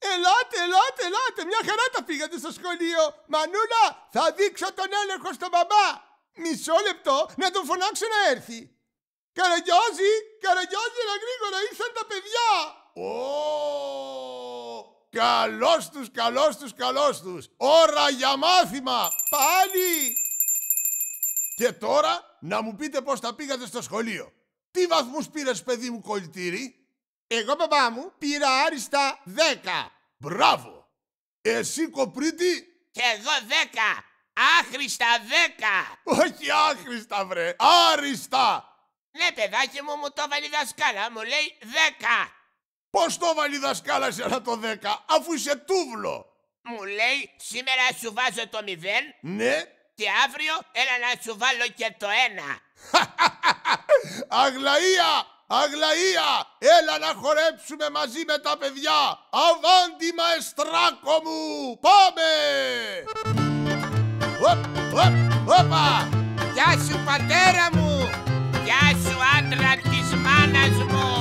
Ελάτε, μια χαρά τα πήγατε στο σχολείο. Μανούλα, θα δείξω τον έλεγχο στον μπαμπά. Μισό λεπτό να τον φωνάξω να έρθει. Καραγκιόζη, έλα γρήγορα, ήρθαν τα παιδιά. Καλώς τους. Ώρα για μάθημα. Πάλι. Και τώρα να μου πείτε πώς τα πήγατε στο σχολείο. Τι βαθμούς πήρες, παιδί μου, κολλητήρι? Εγώ, μπαμπά μου, πήρα άριστα 10. Μπράβο. Εσύ, κοπρίτη? Και εγώ 10. Άχρηστα 10. Όχι άχρηστα, βρε. Άριστα. Ναι, παιδάκι μου, μου το βάλει η δασκάλα. Μου λέει 10. Πώς το βάλει η δασκάλα εσένα το 10, αφού είσαι τούβλο? Μου λέει, σήμερα σου βάζω το 0. Ναι. Και αύριο έλα να σου βάλω και το 1. Αγλαία, έλα να χορέψουμε μαζί με τα παιδιά. Αβάντι, μαεστράκο μου, πάμε. Όπα. Γεια σου, πατέρα μου. Γεια σου, άντρα της μάνας μου.